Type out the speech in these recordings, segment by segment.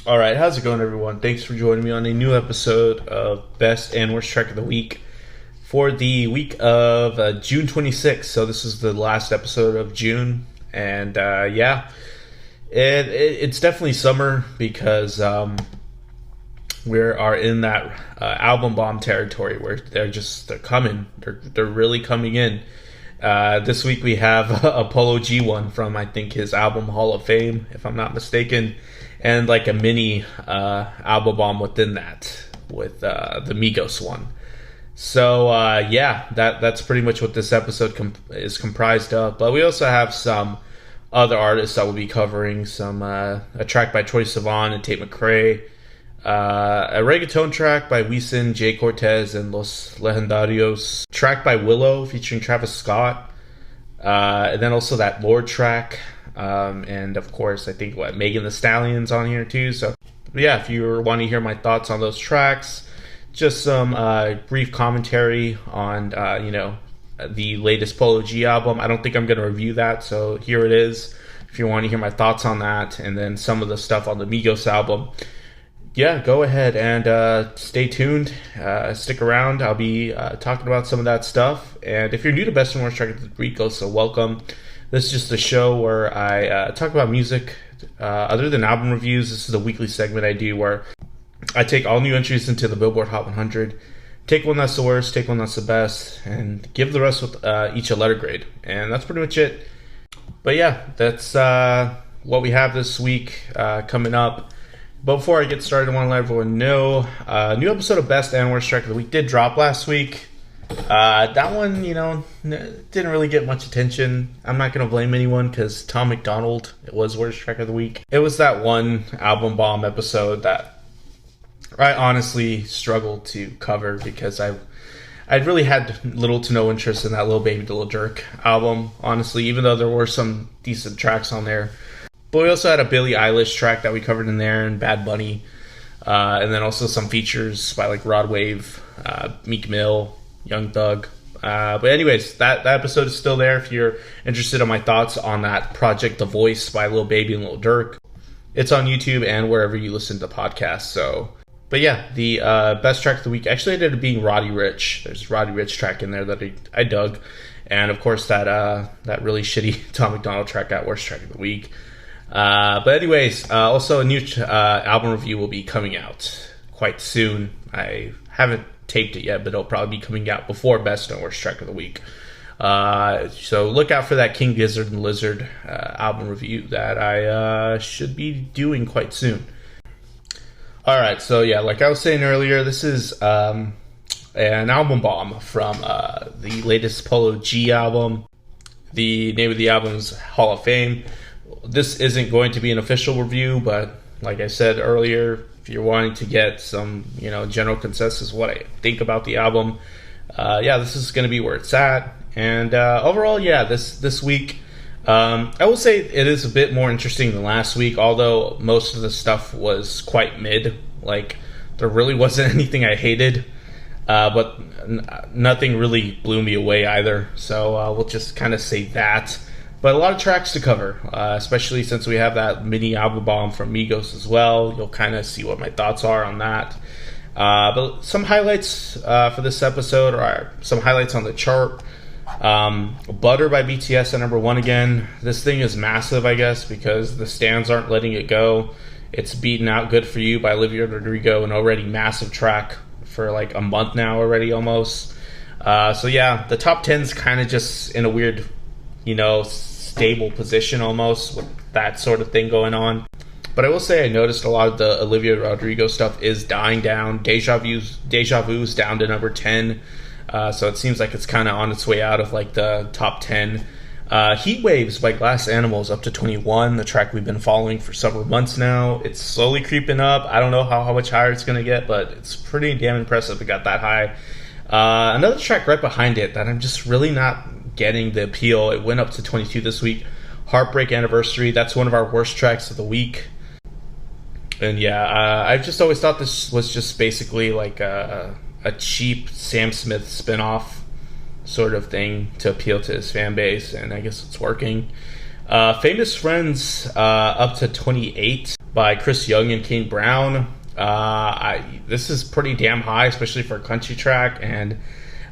All right, how's it going, everyone? Thanks for joining me on a new episode of Best and Worst Track of the Week for the week of June 26th. So this is the last episode of June, and it's definitely summer because we are in that album bomb territory where they're coming. They're really coming in. This week we have a Polo G one from, I think, his album Hall of Fame, if I'm not mistaken, and like a mini album bomb within that with the Migos one. So that's pretty much what this episode is comprised of. But we also have some other artists that we'll be covering. A track by Troye, Sivan, and Tate McRae. A reggaeton track by Wisin, Jhay, Cortez, and Los Legendarios. Track by Willow featuring Travis Scott. And then also that Lorde track. And of course, I think Megan Thee Stallion's on here too. So yeah, if you want to hear my thoughts on those tracks, just some brief commentary on the latest Polo G album. I don't think I'm going to review that, so here it is. If you want to hear my thoughts on that, and then some of the stuff on the Migos album, yeah, go ahead and stay tuned. Stick around. I'll be talking about some of that stuff. And if you're new to Best and Worst Track of the Week, so welcome. This is just a show where I talk about music. Other than album reviews, this is a weekly segment I do where I take all new entries into the Billboard Hot 100, take one that's the worst, take one that's the best, and give the rest with each a letter grade. And that's pretty much it. But yeah, that's what we have this week coming up. But before I get started, I want to let everyone know a new episode of Best and Worst Track of the Week did drop last week. That one, didn't really get much attention. I'm not going to blame anyone because Tom McDonald, it was Worst Track of the Week. It was that one album bomb episode that I honestly struggled to cover because I really had little to no interest in that Lil Baby to Lil Durk album, honestly, even though there were some decent tracks on there. But we also had a Billie Eilish track that we covered in there, and Bad Bunny, and then also some features by like Rod Wave, Meek Mill, Young Thug. But anyways, that episode is still there if you're interested in my thoughts on that project, The Voice by Lil Baby and Lil Durk. It's on YouTube and wherever you listen to podcasts. But yeah, the best track of the week actually ended up being Roddy Ricch. There's a Roddy Ricch track in there that I dug. And of course that really shitty Tom McDonald track got worst track of the week. But anyways, also a new album review will be coming out quite soon. I haven't taped it yet, but it'll probably be coming out before Best and Worst Track of the Week. So look out for that King Gizzard and Lizard album review that I should be doing quite soon. Alright, so yeah, like I was saying earlier, this is an album bomb from the latest Polo G album. The name of the album is Hall of Fame. This isn't going to be an official review, but like I said earlier, if you're wanting to get some, general consensus of what I think about the album, this is going to be where it's at. And overall, this week, I will say it is a bit more interesting than last week, although most of the stuff was quite mid. Like, there really wasn't anything I hated, but nothing really blew me away either. So we'll just kind of say that. But a lot of tracks to cover, especially since we have that mini album bomb from Migos as well. You'll kind of see what my thoughts are on that. But some highlights for this episode are some highlights on the chart. Butter by BTS at number 1 again. This thing is massive, I guess, because the stands aren't letting it go. It's beaten out Good For You by Olivia Rodrigo, an already massive track for like a month now already almost. The top 10's kind of just in a weird, stable position almost with that sort of thing going on. But I will say I noticed a lot of the Olivia Rodrigo stuff is dying down. Deja Vu's down to number 10. So it seems like it's kind of on its way out of like the top 10. Heat Waves by Glass Animals up to 21, the track we've been following for several months now. It's slowly creeping up. I don't know how much higher it's going to get, but it's pretty damn impressive it got that high. Another track right behind it that I'm just really not getting the appeal. It went up to 22 this week. Heartbreak Anniversary. That's one of our worst tracks of the week. And I've just always thought this was just basically like a cheap Sam Smith spinoff sort of thing to appeal to his fan base, and I guess it's working. Famous Friends up to 28. by Chris Young and Kane Brown. This is pretty damn high, especially for a country track, and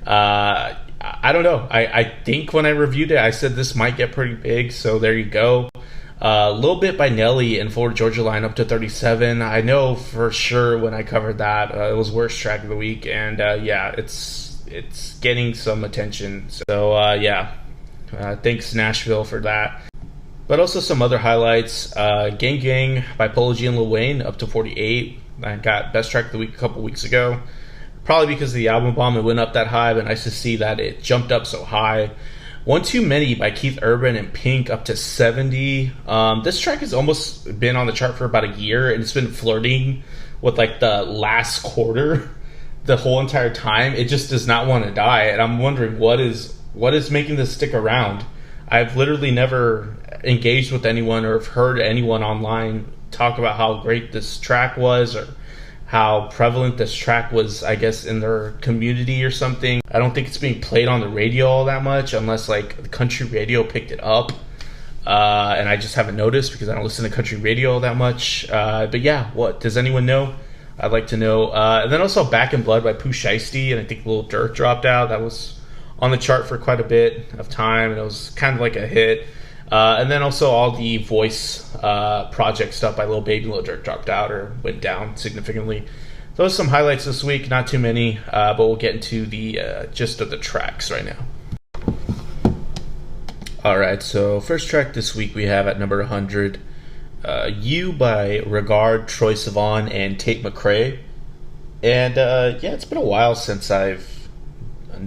I don't know. I think when I reviewed it, I said this might get pretty big, so there you go. A little bit by Nelly and Florida Georgia Line up to 37. I know for sure when I covered that, it was worst track of the week, and yeah, it's getting some attention. So yeah, thanks Nashville for that. But also some other highlights. Gang Gang by Polo G and Lil Wayne up to 48. I got best track of the week a couple weeks ago. Probably because of the album bomb, it went up that high, but nice to see that it jumped up so high. One Too Many by Keith Urban and Pink up to 70. This track has almost been on the chart for about a year, and it's been flirting with like the last quarter the whole entire time. It just does not want to die, and I'm wondering what is making this stick around. I've literally never engaged with anyone or heard anyone online talk about how great this track was or how prevalent this track was, I guess, in their community or something. I don't think it's being played on the radio all that much, unless like the country radio picked it up, and I just haven't noticed because I don't listen to country radio all that much. But yeah, what does anyone know? I'd like to know. And then also Back in Blood by Pooh Shiesty, and I think Lil Durk dropped out. That was on the chart for quite a bit of time, and it was kind of like a hit. And then also all the voice project stuff by Lil Baby and Lil Durk dropped out or went down significantly. Those are some highlights this week, not too many, but we'll get into the gist of the tracks right now. Alright, so first track this week we have at number 100, You by Regard, Troye Sivan, and Tate McRae. And yeah, it's been a while since I've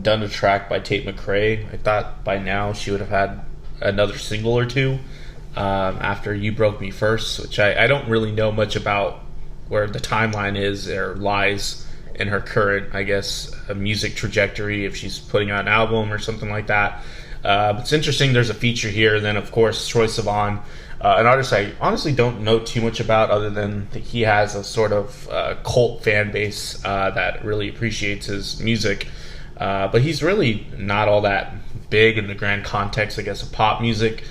done a track by Tate McRae. I thought by now she would have had another single or two after You Broke Me First, which I don't really know much about where the timeline is or lies in her current, I guess, music trajectory, if she's putting out an album or something like that. But it's interesting there's a feature here. And then, of course, Troye Sivan, an artist I honestly don't know too much about other than that he has a sort of cult fan base that really appreciates his music. But he's really not all that big in the grand context, I guess, of pop music.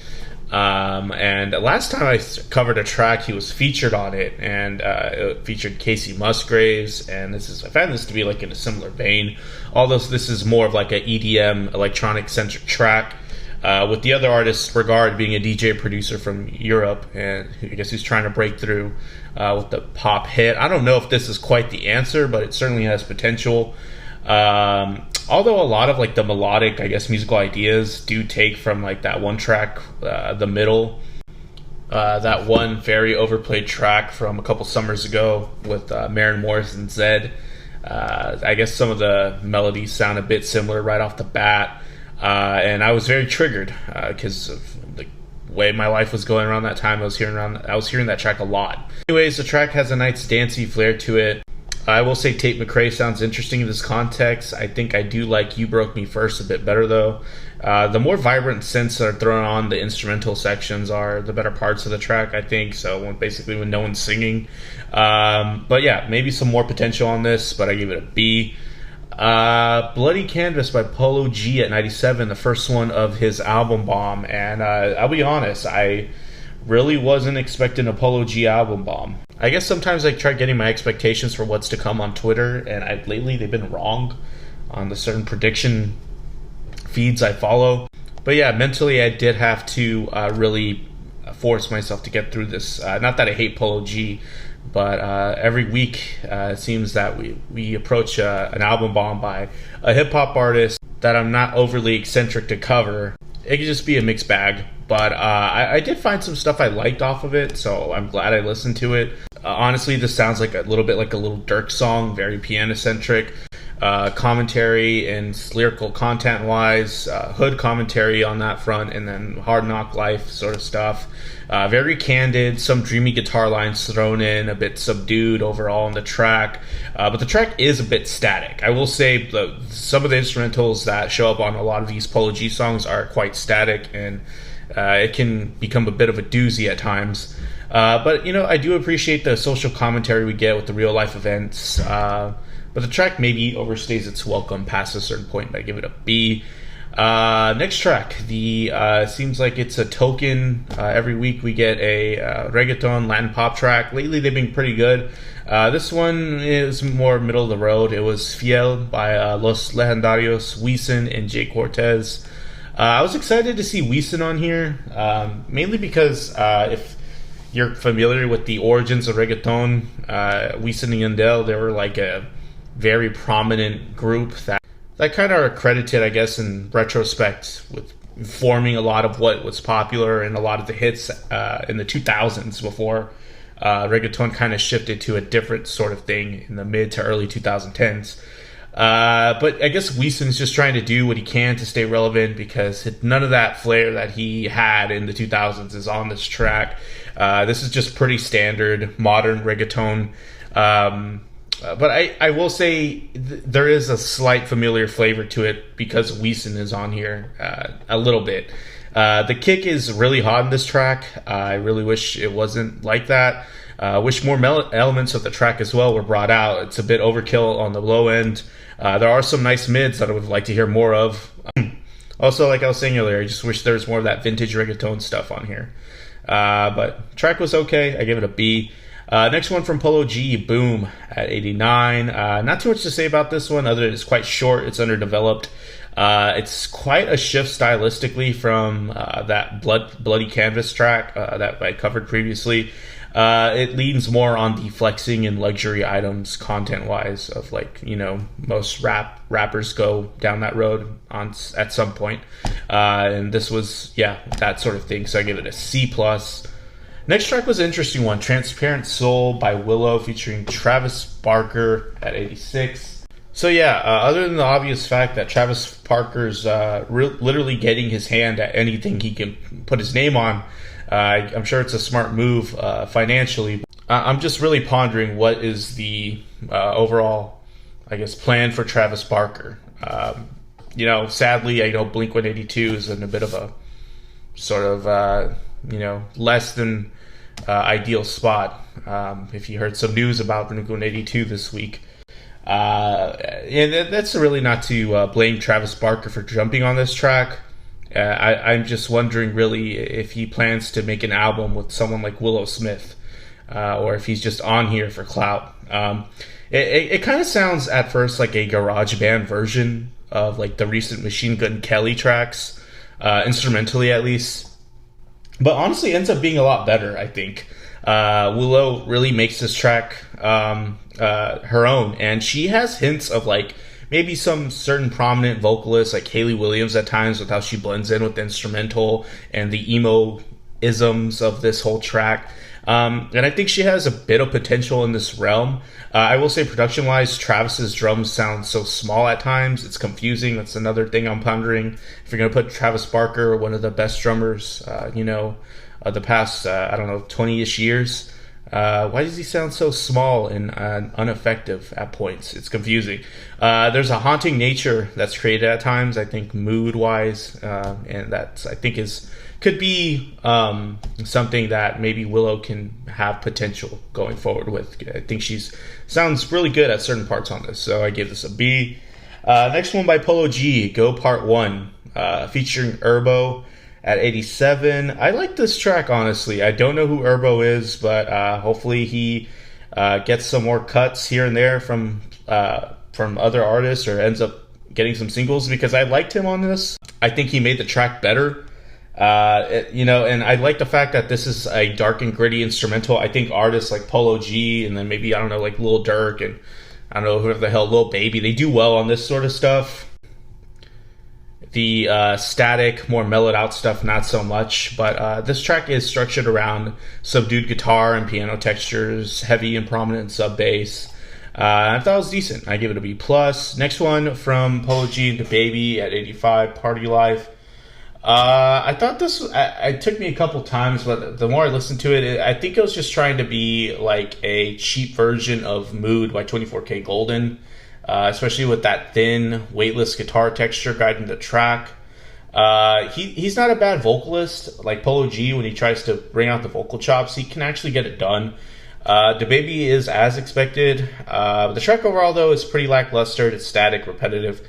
And last time I covered a track, he was featured on it, and it featured Casey Musgraves. And I found this to be like in a similar vein, although this is more of like a EDM electronic centric track. With the other artist, Regard, being a DJ producer from Europe, and I guess he's trying to break through with the pop hit. I don't know if this is quite the answer, but it certainly has potential. Although a lot of like the melodic, I guess, musical ideas do take from like that one track, The Middle, that one very overplayed track from a couple summers ago with Maren Morris and Zed. I guess some of the melodies sound a bit similar right off the bat, and I was very triggered because of the way my life was going around that time. I was hearing that track a lot. Anyways, the track has a nice dancey flair to it. I will say Tate McRae sounds interesting in this context. I think I do like You Broke Me First a bit better, though. The more vibrant synths that are thrown on the instrumental sections are the better parts of the track, I think. So basically when no one's singing. But yeah, maybe some more potential on this, but I give it a B. Bloody Canvas by Polo G at 97, the first one of his album bomb. And I'll be honest, I really wasn't expecting a Polo G album bomb. I guess sometimes I try getting my expectations for what's to come on Twitter, and lately they've been wrong on the certain prediction feeds I follow. But yeah, mentally I did have to really force myself to get through this. Not that I hate Polo G, but every week it seems that we approach an album bomb by a hip-hop artist that I'm not overly eccentric to cover. It could just be a mixed bag. But I did find some stuff I liked off of it, so I'm glad I listened to it. Honestly, this sounds like a little bit like a little Durk song, very piano-centric. Commentary and lyrical content-wise, hood commentary on that front, and then Hard Knock Life sort of stuff. Very candid, some dreamy guitar lines thrown in, a bit subdued overall on the track. But the track is a bit static. I will say some of the instrumentals that show up on a lot of these Polo G songs are quite static, and it can become a bit of a doozy at times. But, I do appreciate the social commentary we get with the real-life events. But the track maybe overstays its welcome past a certain point, but I give it a B. Next track, the seems like it's a token. Every week we get a reggaeton Latin pop track. Lately they've been pretty good. This one is more middle of the road. It was Fiel by Los Legendarios, Wisin, and Jhay Cortez. I was excited to see Wisin on here, mainly because if you're familiar with the origins of reggaeton, Wisin and Yandel, they were like a very prominent group that kind of are credited, I guess, in retrospect with forming a lot of what was popular and a lot of the hits in the 2000s before reggaeton kind of shifted to a different sort of thing in the mid to early 2010s. But I guess Wisin is just trying to do what he can to stay relevant because none of that flair that he had in the 2000s is on this track. This is just pretty standard modern reggaeton. But I will say there is a slight familiar flavor to it because Wisin is on here a little bit. The kick is really hot in this track. I really wish it wasn't like that. Wish more elements of the track as well were brought out. It's a bit overkill on the low end. There are some nice mids that I would like to hear more of. Also, like I was saying earlier, I just wish there was more of that vintage reggaeton stuff on here. But track was okay. I give it a B. Next one from Polo G, Boom, at 89. Not too much to say about this one other than it's quite short. It's underdeveloped. It's quite a shift stylistically from that Bloody Canvas track that I covered previously. It leans more on the flexing and luxury items content-wise of, like, you know, most rappers go down that road at some point. And this was, yeah, that sort of thing. So I give it a C+. Next track was an interesting one, Transparent Soul by Willow featuring Travis Barker at 86. So yeah, other than the obvious fact that Travis Barker's literally getting his hand at anything he can put his name on, I'm sure it's a smart move financially. I'm just really pondering what is the overall, I guess, plan for Travis Barker. You know, sadly, I know Blink-182 is in a bit of a sort of, you know, less than ideal spot. If you heard some news about Blink-182 this week. And that's really not to blame Travis Barker for jumping on this track. I'm just wondering really if he plans to make an album with someone like Willow Smith, or if he's just on here for clout. It kind of sounds at first like a garage band version of like the recent Machine Gun Kelly tracks, instrumentally at least. But honestly, it ends up being a lot better, I think. Willow really makes this track her own, and she has hints of like maybe some certain prominent vocalists like Hayley Williams at times with how she blends in with the instrumental and the emo-isms of this whole track. And I think she has a bit of potential in this realm. I will say production-wise, Travis's drums sound so small at times. It's confusing. That's another thing I'm pondering. If you're going to put Travis Barker, one of the best drummers, the past, 20-ish years, why does he sound so small and ineffective at points? It's confusing. There's a haunting nature that's created at times, I think, mood-wise, and that I think could be something that maybe Willow can have potential going forward with. I think sounds really good at certain parts on this, so I give this a B. Next one by Polo G, Go Part 1, featuring Herbo at 87. I like this track, honestly. I don't know who Herbo is, but hopefully he gets some more cuts here and there from other artists or ends up getting some singles, because I liked him on this. I think he made the track better. And I like the fact that this is a dark and gritty instrumental. I think artists like Polo G and then maybe, like Lil Durk and I don't know, whoever the hell, DaBaby, they do well on this sort of stuff. The static, more mellowed out stuff, not so much. But this track is structured around subdued guitar and piano textures, heavy and prominent sub bass. I thought it was decent. I give it a B+. Next one from Polo G and DaBaby at 85, Party Life. I thought this, it took me a couple times, but the more I listened to it, I think it was just trying to be like a cheap version of Mood by 24K Golden, especially with that thin, weightless guitar texture guiding the track. He's not a bad vocalist. Like Polo G, when he tries to bring out the vocal chops, he can actually get it done. DaBaby is as expected. The track overall, though, is pretty lackluster. It's static, repetitive.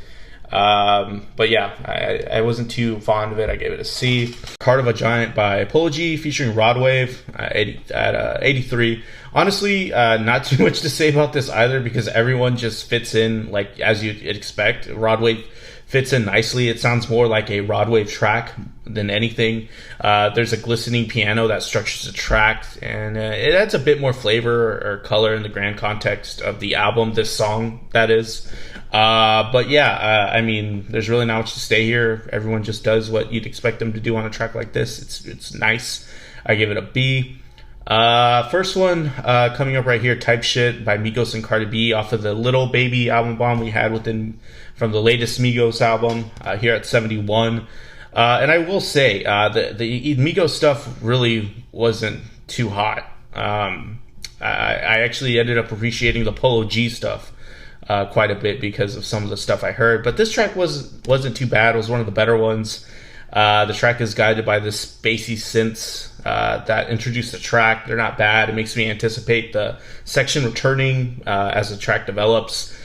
But yeah, I wasn't too fond of it. I gave it a C. Heart of a Giant by Polo G featuring Rod Wave at 83. Honestly, not too much to say about this either because everyone just fits in like as you'd expect. Rod Wave fits in nicely. It sounds more like a Rod Wave track than anything. There's a glistening piano that structures the track, and it adds a bit more flavor or color in the grand context of the album, this song, that is. But yeah, I mean, there's really not much to say here. Everyone just does what you'd expect them to do on a track like this. It's nice. I give it a B. First one coming up right here, Type Shit by Migos and Cardi B off of the Little Baby album bomb we had from the latest Migos album here at 71. And I will say the Migos stuff really wasn't too hot. I actually ended up appreciating the Polo G stuff quite a bit because of some of the stuff I heard. But this track wasn't too bad. It was one of the better ones. The track is guided by this spacey synths that introduce the track. They're not bad. It makes me anticipate the section returning as the track develops.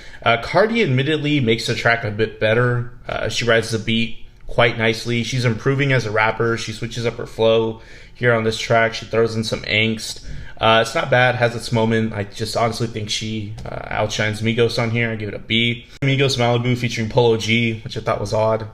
Cardi admittedly makes the track a bit better. She rides the beat quite nicely. She's improving as a rapper. She switches up her flow here on this track. She throws in some angst. It's not bad, has its moment. I just honestly think she outshines Migos on here. I give it a B. Migos Malibu featuring Polo G, which I thought was odd,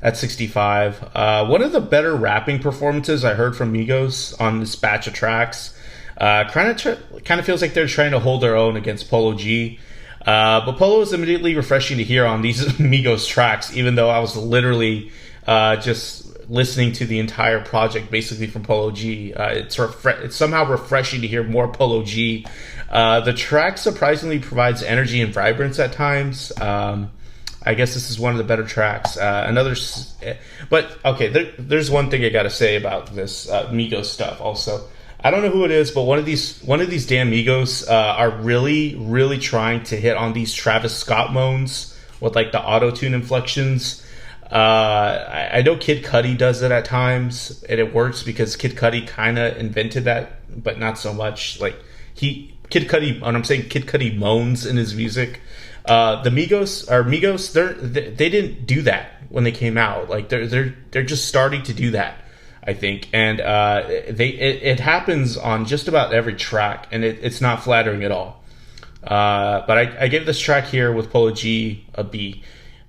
at 65. One of the better rapping performances I heard from Migos on this batch of tracks. Kind of feels like they're trying to hold their own against Polo G. But Polo is immediately refreshing to hear on these Migos tracks, even though I was literally just listening to the entire project basically from Polo G. It's somehow refreshing to hear more Polo G. The track surprisingly provides energy and vibrance at times. I guess this is one of the better tracks. But okay, there's one thing I gotta say about this Migos stuff also. I don't know who it is, but one of these damn Migos are really, really trying to hit on these Travis Scott moans with like the auto-tune inflections. I know Kid Cudi does it at times, and it works because Kid Cudi kind of invented that, but not so much. Like Kid Cudi moans in his music. The Migos, they didn't do that when they came out. Like they're just starting to do that, I think, and it happens on just about every track, and it's not flattering at all. But I give this track here with Polo G a B.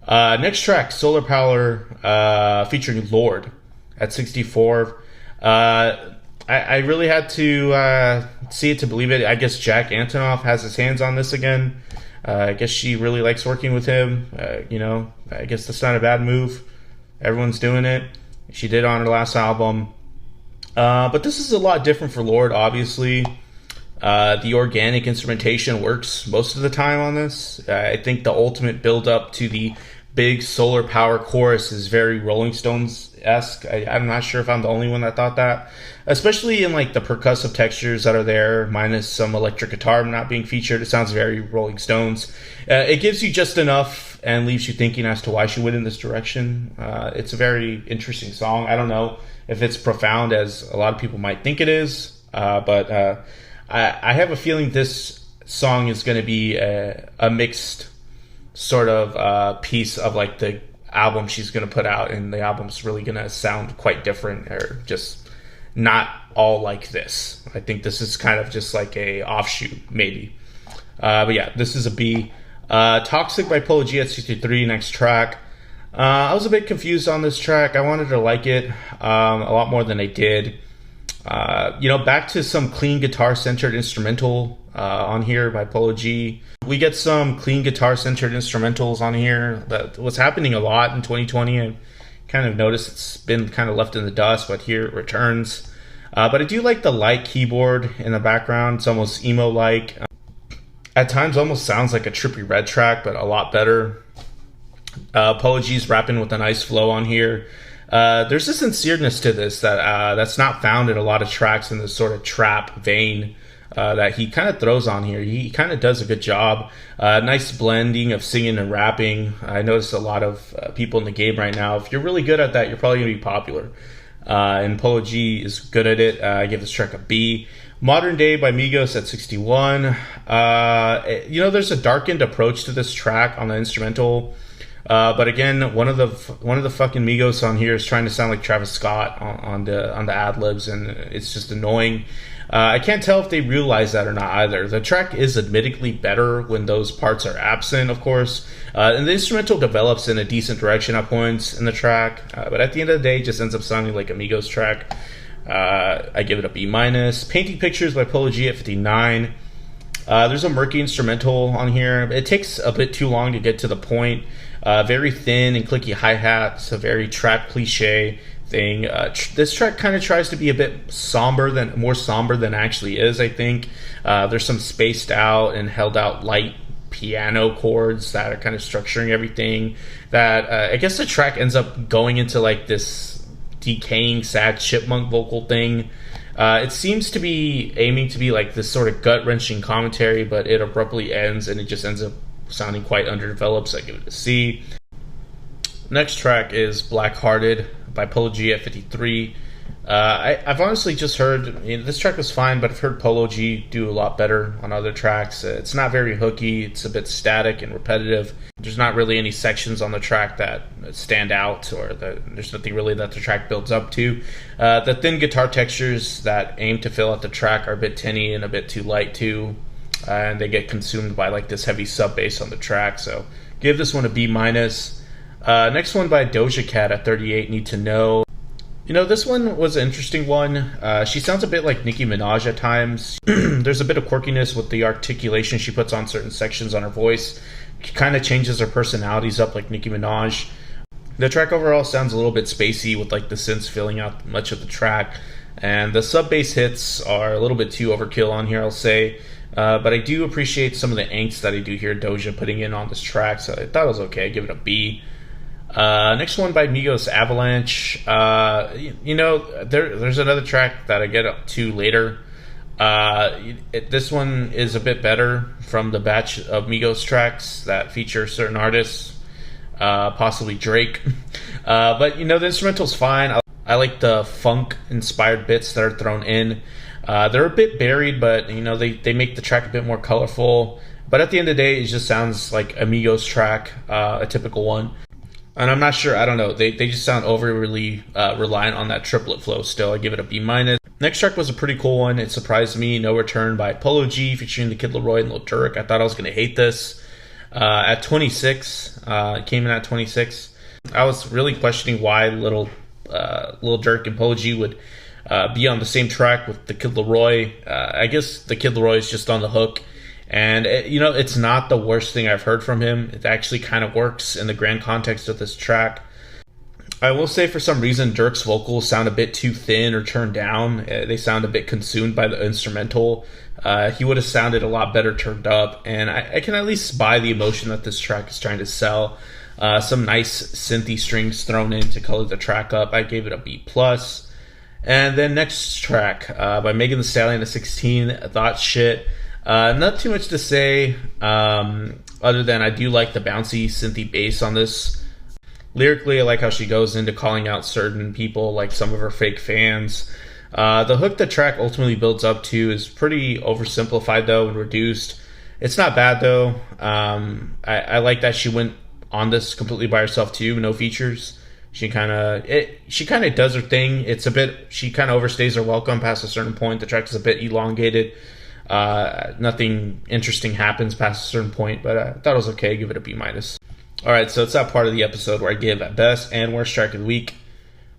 Next track, Solar Power, featuring Lorde at 64. I really had to see it to believe it. I guess Jack Antonoff has his hands on this again. I guess she really likes working with him. I guess that's not a bad move. Everyone's doing it. She did on her last album. But this is a lot different for Lorde, obviously. The organic instrumentation works most of the time on this. I think the ultimate build up to the big solar power chorus is very Rolling Stones-esque. I'm not sure if I'm the only one that thought that, especially in like the percussive textures that are there, minus some electric guitar not being featured. It sounds very Rolling Stones. It gives you just enough and leaves you thinking as to why she went in this direction. It's a very interesting song. I don't know if it's profound as a lot of people might think it is, but I have a feeling this song is going to be a mixed sort of piece of like the album she's going to put out, and the album's really going to sound quite different, or just not all like this. I think this is kind of just like a offshoot, maybe. But yeah, this is a B. Toxic by Polo G at 63, next track. I was a bit confused on this track. I wanted to like it a lot more than I did. Back to some clean guitar-centered instrumental on here by Polo G. We get some clean guitar-centered instrumentals on here. That was happening a lot in 2020. I kind of noticed it's been kind of left in the dust, but here it returns. But I do like the light keyboard in the background. It's almost emo-like. At times almost sounds like a Trippie Redd track, but a lot better. Polo G's rapping with a nice flow on here. There's a sincereness to this that's not found in a lot of tracks in this sort of trap vein that he kind of throws on here. He kind of does a good job. Nice blending of singing and rapping. I notice a lot of people in the game right now, if you're really good at that, you're probably going to be popular. And Polo G is good at it. I give this track a B. Modern Day by Migos at 61. There's a darkened approach to this track on the instrumental. But again, one of the fucking Migos on here is trying to sound like Travis Scott on the ad libs, and it's just annoying. I can't tell if they realize that or not either. The track is admittedly better when those parts are absent, of course, and the instrumental develops in a decent direction at points in the track. But at the end of the day, it just ends up sounding like a Migos track. I give it a B-. Painting Pictures by Polo G at 59. There's a murky instrumental on here. It takes a bit too long to get to the point. Very thin and clicky hi-hats, a very trap cliche thing. This track kind of tries to be a bit more somber than actually is, I think. There's some spaced out and held out light piano chords that are kind of structuring everything. That I guess the track ends up going into like this decaying sad chipmunk vocal thing. It seems to be aiming to be like this sort of gut-wrenching commentary, but it abruptly ends and it just ends up sounding quite underdeveloped, so I give it a C. Next track is Black Hearted by Polo G at 53. I've honestly just heard, this track was fine, but I've heard Polo G do a lot better on other tracks. It's not very hooky, it's a bit static and repetitive. There's not really any sections on the track that stand out, or there's nothing really that the track builds up to. The thin guitar textures that aim to fill out the track are a bit tinny and a bit too light too, and they get consumed by like this heavy sub bass on the track, so give this one a B-. Next one by Doja Cat at 38, Need to Know. This one was an interesting one. She sounds a bit like Nicki Minaj at times. There's a bit of quirkiness with the articulation she puts on certain sections on her voice. She kind of changes her personalities up like Nicki Minaj. The track overall sounds a little bit spacey with like the synths filling out much of the track. And the sub bass hits are a little bit too overkill on here, I'll say. But I do appreciate some of the angst that I do hear Doja putting in on this track, so I thought it was okay. I give it a B. Next one by Migos, Avalanche. There's another track that I get up to later. This one is a bit better from the batch of Migos tracks that feature certain artists, possibly Drake. But the instrumental's fine. I like the funk-inspired bits that are thrown in. They're a bit buried, but they make the track a bit more colorful. But at the end of the day, it just sounds like a Migos track, a typical one. And I'm not sure, I don't know, they just sound overly reliant on that triplet flow still. I give it a B-. Next track was a pretty cool one. It surprised me. No Return by Polo G featuring the Kid Laroi and Lil Durk. I thought I was going to hate this. At 26, it came in at 26. I was really questioning why Lil Durk and Polo G would be on the same track with the Kid Laroi. I guess the Kid Laroi is just on the hook. And, it's not the worst thing I've heard from him. It actually kind of works in the grand context of this track. I will say for some reason Durk's vocals sound a bit too thin or turned down. They sound a bit consumed by the instrumental. He would have sounded a lot better turned up. And I can at least buy the emotion that this track is trying to sell. Some nice synthy strings thrown in to color the track up. I gave it a B+. And then next track by Megan Thee Stallion at 16, Thought Shit. Not too much to say, other than I do like the bouncy synthy bass on this. Lyrically, I like how she goes into calling out certain people, like some of her fake fans. The hook the track ultimately builds up to is pretty oversimplified, though, and reduced. It's not bad, though. I like that she went on this completely by herself, too, no features. She kind of does her thing. She kind of overstays her welcome past a certain point. The track is a bit elongated. Nothing interesting happens past a certain point, but I thought it was okay. Give it a B-. Alright, so it's that part of the episode where I give best and worst track of the week.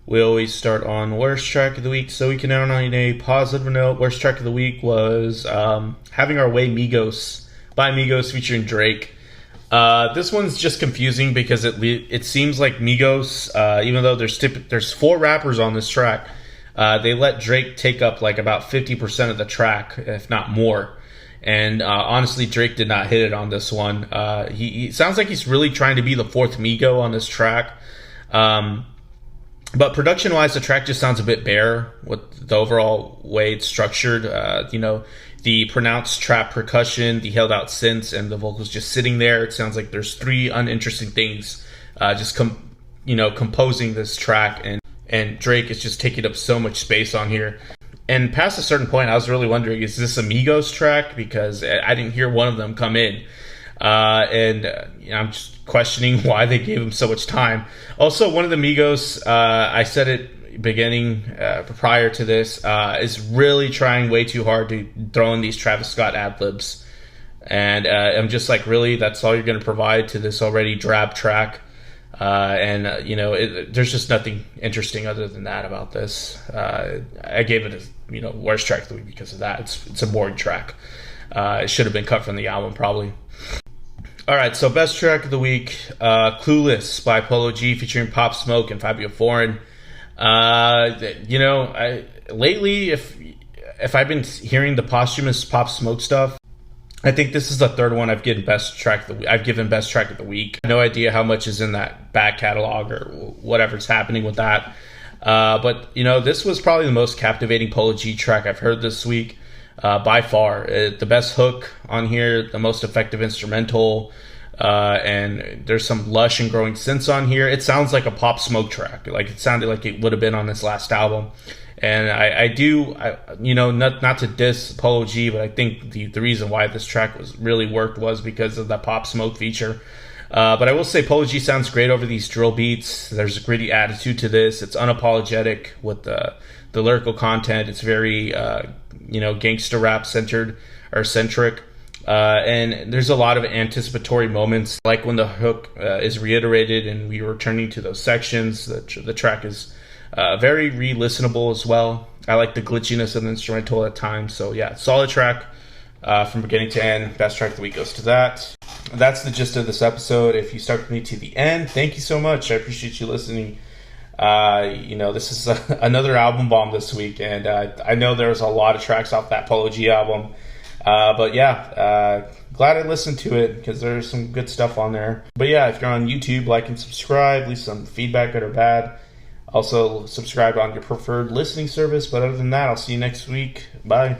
We always start on worst track of the week, so we can end on a positive note. Worst track of the week was Having Our Way Migos by Migos featuring Drake. This one's just confusing because it seems like Migos, even though there's 4 rappers on this track, they let Drake take up like about 50% of the track, if not more. And honestly, Drake did not hit it on this one. He sounds like he's really trying to be the 4th Migo on this track. But production-wise, the track just sounds a bit bare with the overall way it's structured. The pronounced trap percussion, the held-out synths, and the vocals just sitting there. It sounds like there's 3 uninteresting things composing this track, and Drake is just taking up so much space on here. And past a certain point, I was really wondering, is this a Migos track? Because I didn't hear one of them come in. I'm just questioning why they gave him so much time. Also, one of the Migos, I said it beginning prior to this, is really trying way too hard to throw in these Travis Scott ad-libs. And I'm just like, really? That's all you're going to provide to this already drab track? There's just nothing interesting other than that about this. I gave it a worst track of the week because of that. It's a boring track. It should have been cut from the album probably. All right, so best track of the week, "Clueless" by Polo G featuring Pop Smoke and Fivio Foreign. Lately, if I've been hearing the posthumous Pop Smoke stuff, I think this is the third one I've given best track of the week. No idea how much is in that back catalog or whatever's happening with that. But this was probably the most captivating Polo G track I've heard this week, by far. The best hook on here, the most effective instrumental, and there's some lush and growing synths on here. It sounds like a Pop Smoke track. Like it sounded like it would have been on his last album. And not to diss Polo G, but I think the reason why this track worked was because of that Pop Smoke feature. But I will say Polo G sounds great over these drill beats. There's a gritty attitude to this. It's unapologetic with the lyrical content. It's very gangster rap centric. And there's a lot of anticipatory moments, like when the hook is reiterated and we were returning to those sections. The track is very re-listenable as well. I like the glitchiness of the instrumental at times. So yeah, solid track from beginning to end. Best track of the week goes to that. That's the gist of this episode. If you stuck with me to the end, thank you so much. I appreciate you listening. This is another album bomb this week, and I know there's a lot of tracks off that Polo G album. Glad I listened to it because there's some good stuff on there. But yeah, if you're on YouTube, like and subscribe. Leave some feedback, good or bad. Also, subscribe on your preferred listening service. But other than that, I'll see you next week. Bye.